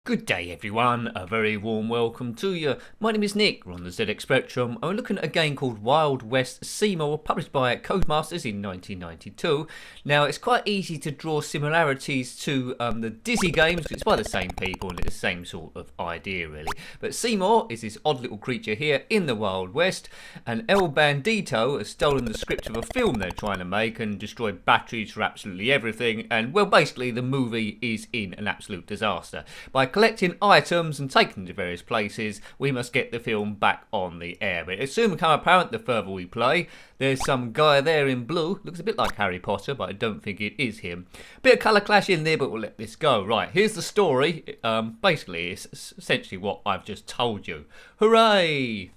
Good day everyone, a very warm welcome to you. My name is Nick, we're on the ZXspectrum, and we're looking at a game called WEST Seymour, published by Codemasters in 1992. Now it's quite easy to draw similarities to the Dizzy games, it's by the same people and it's the same sort of idea really. But Seymour is this odd little creature here in the Wild West, and El Bandito has stolen the script of a film they're trying to make and destroyed batteries for absolutely everything, and well basically the movie is in an absolute disaster. By collecting items and taking them to various places, we must get the film back on the air. But it soon become apparent the further we play. There's some guy there in blue, looks a bit like Harry Potter, but I don't think it is him. Bit of colour clash in there, but we'll let this go. Right, here's the story. Basically, it's essentially what I've just told you. Hooray!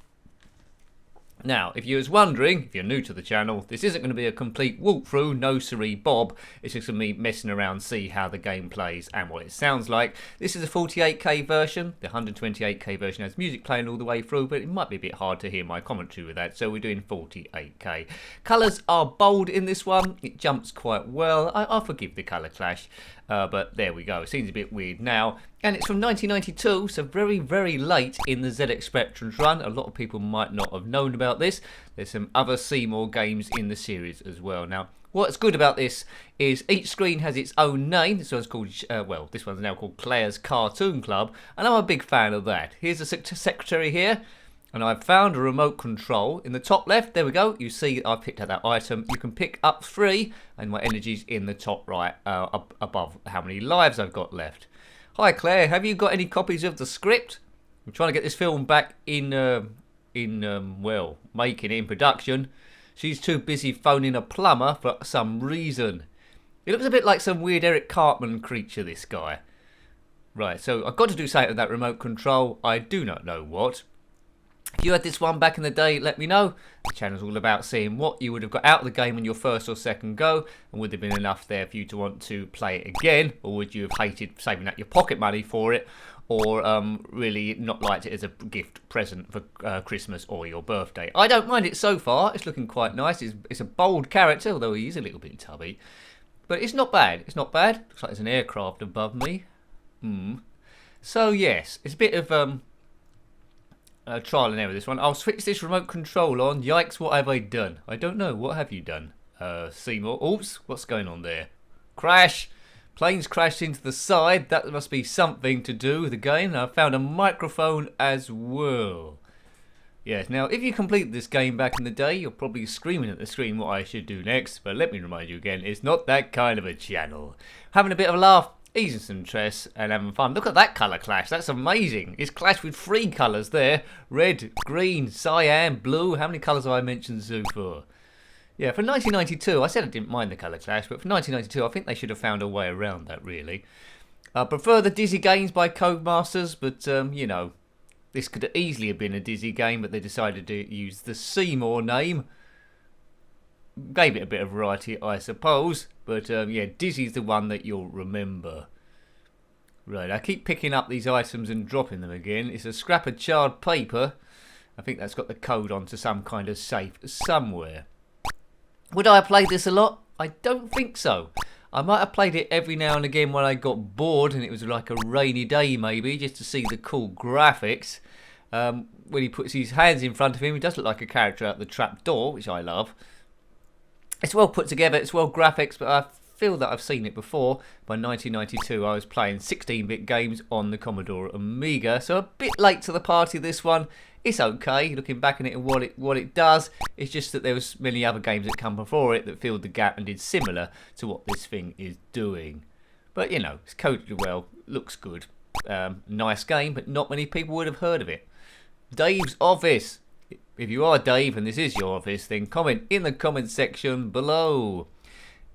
Now, if you was wondering, if you're new to the channel, this isn't going to be a complete walkthrough, no siree Bob. It's just going to be messing around, see how the game plays and what it sounds like. This is a 48k version. The 128k version has music playing all the way through, but it might be a bit hard to hear my commentary with that, so we're doing 48k. Colours are bold in this one. It jumps quite well. I forgive the colour clash, but there we go. It seems a bit weird now. And it's from 1992, so very, very late in the ZXspectrum's run. A lot of people might not have known about this. There's some other Seymour games in the series as well. Now, what's good about this is each screen has its own name. This one's called, this one's now called Claire's Cartoon Club, and I'm a big fan of that. Here's the secretary here, and I've found a remote control. In the top left, there we go, you see I've picked up that item. You can pick up 3, and my energy's in the top right, up above how many lives I've got left. Hi Claire, have you got any copies of the script? I'm trying to get this film back in making it in production. She's too busy phoning a plumber for some reason. He looks a bit like some weird Eric Cartman creature, this guy. Right, so I've got to do something with that remote control. I do not know what. If you had this one back in the day, let me know. The channel's all about seeing what you would have got out of the game on your first or second go, and would there have been enough there for you to want to play it again, or would you have hated saving up your pocket money for it, or really not liked it as a gift present for Christmas or your birthday. I don't mind it so far. It's looking quite nice. It's a bold character, although he is a little bit tubby. But it's not bad. It's not bad. Looks like there's an aircraft above me. So yes, it's a bit of trial and error this one. I'll switch this remote control on. Yikes, what have I done? I don't know. What have you done? Seymour. Oops, what's going on there? Crash! Planes crashed into the side. That must be something to do with the game. I found a microphone as well. Yes, now if you complete this game back in the day, you're probably screaming at the screen what I should do next. But let me remind you again, it's not that kind of a channel. Having a bit of a laugh, easing some stress and having fun. Look at that colour clash, that's amazing. It's clashed with 3 colours there. Red, green, cyan, blue. How many colours have I mentioned so far? Yeah, for 1992, I said I didn't mind the colour clash, but for 1992 I think they should have found a way around that really. I prefer the Dizzy games by Codemasters, but you know, this could easily have been a Dizzy game, but they decided to use the Seymour name. Gave it a bit of variety, I suppose, but yeah, Dizzy's the one that you'll remember. Right, I keep picking up these items and dropping them again. It's a scrap of charred paper. I think that's got the code onto some kind of safe somewhere. Would I have played this a lot? I don't think so. I might have played it every now and again when I got bored and it was like a rainy day maybe, just to see the cool graphics. When he puts his hands in front of him, he does look like a character out the trap door, which I love. It's well put together, it's well graphics, but I feel that I've seen it before. By 1992 I was playing 16-bit games on the Commodore Amiga, so a bit late to the party this one. It's okay, looking back on it and what it does. It's just that there was many other games that come before it that filled the gap and did similar to what this thing is doing. But you know, it's coded well, looks good. Nice game, but not many people would have heard of it. Dave's Office. If you are Dave and this is your office, then comment in the comment section below.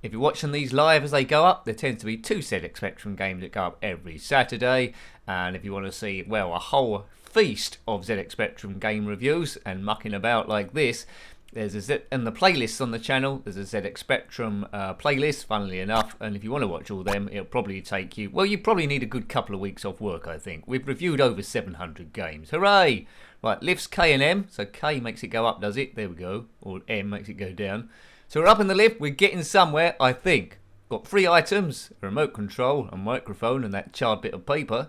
If you're watching these live as they go up, there tends to be 2 ZXspectrum games that go up every Saturday. And if you want to see, well, a whole feast of ZXspectrum game reviews and mucking about like this, there's and the playlists on the channel, there's a ZXspectrum playlist, funnily enough, and if you want to watch all them, it'll probably take you, well, you probably need a good couple of weeks off work, I think. We've reviewed over 700 games. Hooray! Right, lifts K and M, so K makes it go up, does it? There we go. Or M makes it go down. So we're up in the lift, we're getting somewhere, I think. Got 3 items, a remote control, a microphone, and that charred bit of paper.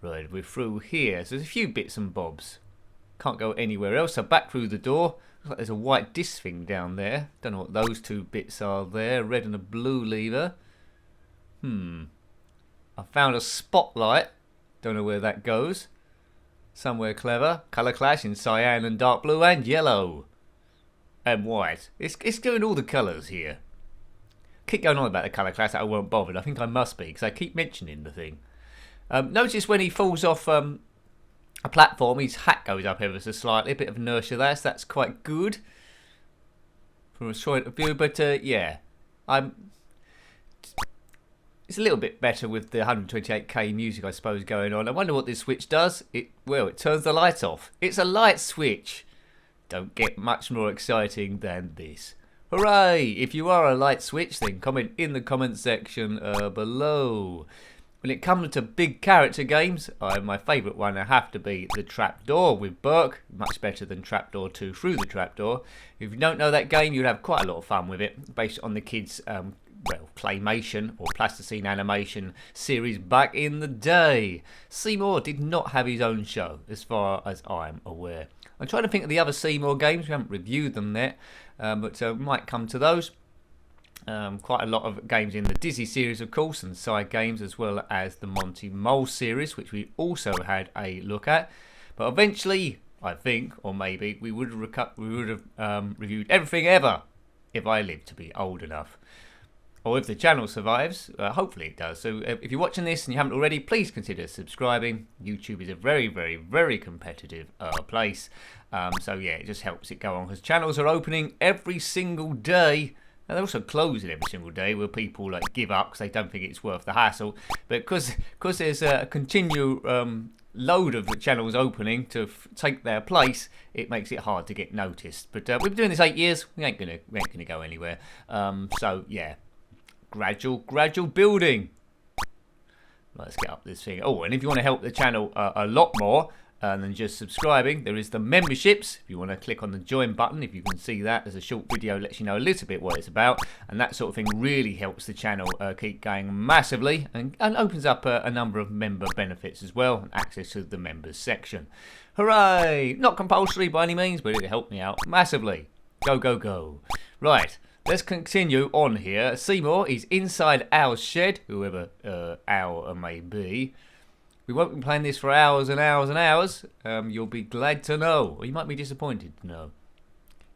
Right, we're through here. So there's a few bits and bobs. Can't go anywhere else. So back through the door. Looks like there's a white disc thing down there. Don't know what those two bits are there. Red and a blue lever. I found a spotlight. Don't know where that goes. Somewhere clever. Colour clash in cyan and dark blue and yellow. And white. It's doing all the colours here. Keep going on about the colour clash. I won't bother. I think I must be because I keep mentioning the thing. Notice when he falls off a platform, his hat goes up ever so slightly. A bit of inertia there, so that's quite good from a point of view. But yeah, it's a little bit better with the 128k music, I suppose, going on. I wonder what this switch does. It turns the light off. It's a light switch. Don't get much more exciting than this. Hooray! If you are a light switch, then comment in the comment section below. When it comes to big character games, my favourite one will have to be the Trapdoor with Burke. Much better than Trapdoor 2 Through the Trapdoor. If you don't know that game, you'll have quite a lot of fun with it. Based on the kids' claymation or plasticine animation series back in the day. Seymour did not have his own show, as far as I'm aware. I'm trying to think of the other Seymour games. We haven't reviewed them yet, but might come to those. Quite a lot of games in the Dizzy series, of course, and side games, as well as the Monty Mole series, which we also had a look at. But eventually, I think, or maybe, we would have reviewed everything ever if I lived to be old enough. Or if the channel survives. Hopefully it does. So if you're watching this and you haven't already, please consider subscribing. YouTube is a very, very, very competitive place. So yeah, it just helps it go on, because channels are opening every single day. And they're also closing every single day, where people give up because they don't think it's worth the hassle. But because there's a continual load of the channels opening to take their place, it makes it hard to get noticed. But we've been doing this 8 years. We ain't gonna go anywhere. So yeah, gradual building. Let's get up this thing. Oh, and if you want to help the channel a lot more than just subscribing, there is the memberships. If you want to click on the join button, if you can see that, there's a short video lets you know a little bit what it's about, and that sort of thing really helps the channel keep going massively, and opens up a number of member benefits as well, and access to the members section. Hooray! Not compulsory by any means, but it helped me out massively. Go, go, go. Right, let's continue on here. Seymour is inside Owl's shed, whoever Owl may be. We won't be playing this for hours and hours and hours. You'll be glad to know, or you might be disappointed to know.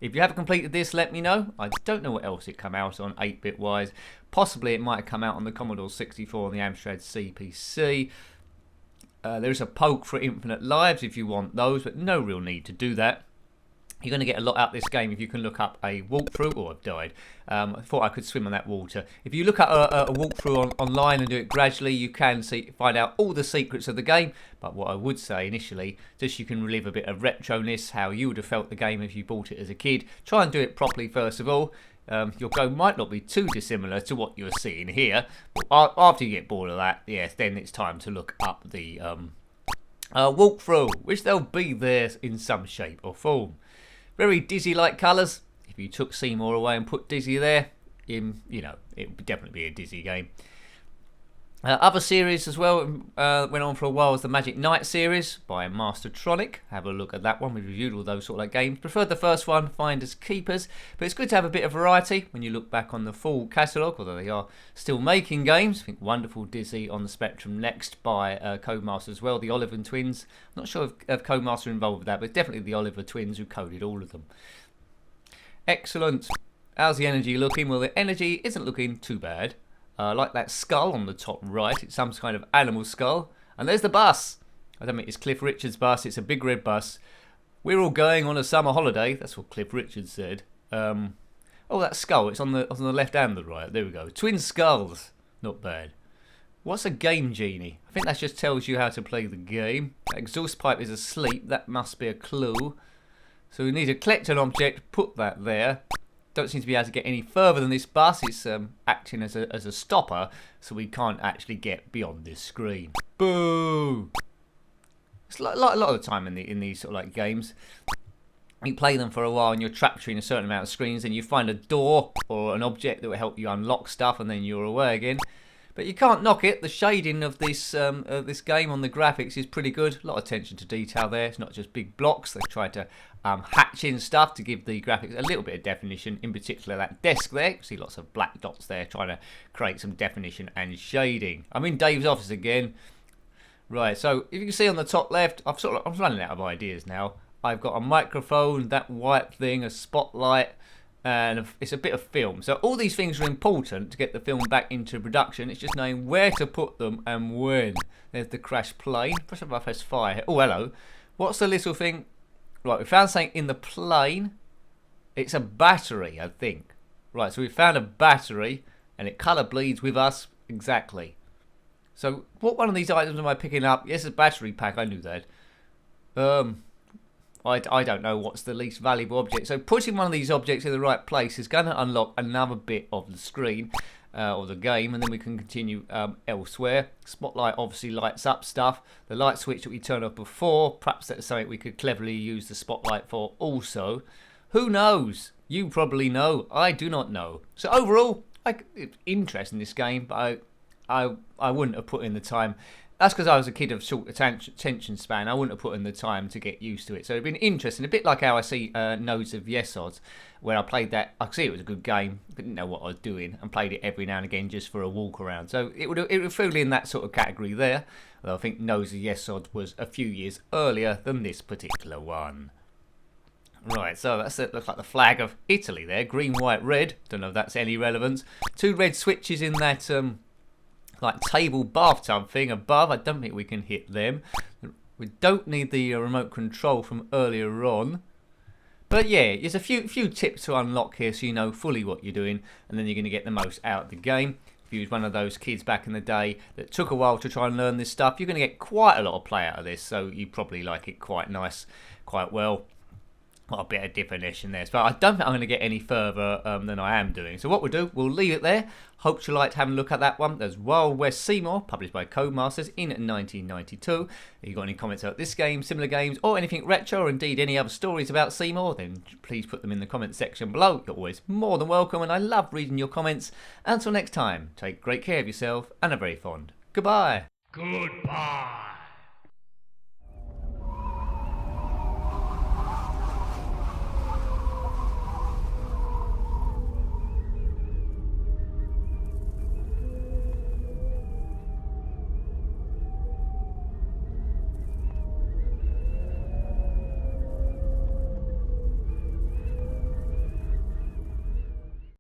If you haven't completed this, let me know. I don't know what else it come out on 8-bit wise. Possibly it might have come out on the Commodore 64 and the Amstrad CPC. There is a poke for infinite lives if you want those, but no real need to do that. You're going to get a lot out of this game if you can look up a walkthrough. Oh, I've died. I thought I could swim on that water. If you look at a walkthrough online and do it gradually, you can find out all the secrets of the game. But what I would say initially, just you can relive a bit of retroness, how you would have felt the game if you bought it as a kid. Try and do it properly first of all. Your go might not be too dissimilar to what you're seeing here. But after you get bored of that, yes, then it's time to look up the walkthrough, which they'll be there in some shape or form. Very Dizzy-like colours. If you took Seymour away and put Dizzy there, it would definitely be a Dizzy game. Other series as well went on for a while was the Magic Knight series by Mastertronic. Have a look at that one. We reviewed all those sort of games. Preferred the first one, Finders Keepers. But it's good to have a bit of variety when you look back on the full catalogue, although they are still making games. I think Wonderful Dizzy on the Spectrum next by Codemasters as well. The Oliver twins. I'm not sure if Codemasters are involved with that, but definitely the Oliver twins who coded all of them. Excellent. How's the energy looking? Well, the energy isn't looking too bad. Like that skull on the top right, it's some kind of animal skull. And there's the bus. I don't think it's Cliff Richard's bus, it's a big red bus. We're all going on a summer holiday, that's what Cliff Richard said. Oh, that skull, it's on the left and the right, there we go. Twin skulls, not bad. What's a game genie? I think that just tells you how to play the game. That exhaust pipe is asleep, that must be a clue. So we need to collect an object, put that there. Don't seem to be able to get any further than this bus. It's acting as a stopper, so we can't actually get beyond this screen. Boo! It's a lot of the time in these sort of games, you play them for a while and you're trapped between a certain amount of screens, and you find a door or an object that will help you unlock stuff, and then you're away again. But you can't knock it. The shading of this game on the graphics is pretty good. A lot of attention to detail there. It's not just big blocks. They've tried to hatch in stuff to give the graphics a little bit of definition. In particular, that desk there. You see lots of black dots there, trying to create some definition and shading. I'm in Dave's office again. Right, so if you can see on the top left, I'm running out of ideas now. I've got a microphone, that white thing, a spotlight, and it's a bit of film. So all these things are important to get the film back into production. It's just knowing where to put them and when. There's the crash plane. Press fire. Oh, hello. What's the little thing? Right, we found something in the plane. It's a battery, I think. Right, so we found a battery, and it colour bleeds with us exactly. So what one of these items am I picking up? Yes, a battery pack. I knew that. I don't know what's the least valuable object. So putting one of these objects in the right place is going to unlock another bit of the screen or the game, and then we can continue elsewhere. Spotlight obviously lights up stuff. The light switch that we turned off before, perhaps that's something we could cleverly use the spotlight for also. Who knows? You probably know. I do not know. So overall, it's interesting, this game, but I wouldn't have put in the time. That's because I was a kid of short attention span. I wouldn't have put in the time to get used to it. So it'd been interesting. A bit like how I see Nodes of Yes Odds, where I played that. I could see it was a good game. Didn't know what I was doing, and played it every now and again just for a walk around. So it would fall in that sort of category there. Although I think Nodes of Yes Odds was a few years earlier than this particular one. Right, so that's it. Looks like the flag of Italy there. Green, white, red. Don't know if that's any relevance. Two red switches in that like table bathtub thing above. I don't think we can hit them. We don't need the remote control from earlier on. But yeah, there's a few tips to unlock here so you know fully what you're doing, and then you're going to get the most out of the game. If you was one of those kids back in the day that took a while to try and learn this stuff, you're going to get quite a lot of play out of this, so you probably like it quite nice, quite well. Got a bit of definition there, but I don't think I'm going to get any further than I am doing. So what we'll do, we'll leave it there. Hope you liked having a look at that one. There's West Seymour, published by Codemasters in 1992. If you've got any comments about this game, similar games, or anything retro, or indeed any other stories about Seymour, then please put them in the comments section below. You're always more than welcome, and I love reading your comments. Until next time, take great care of yourself, and a very fond goodbye. Goodbye.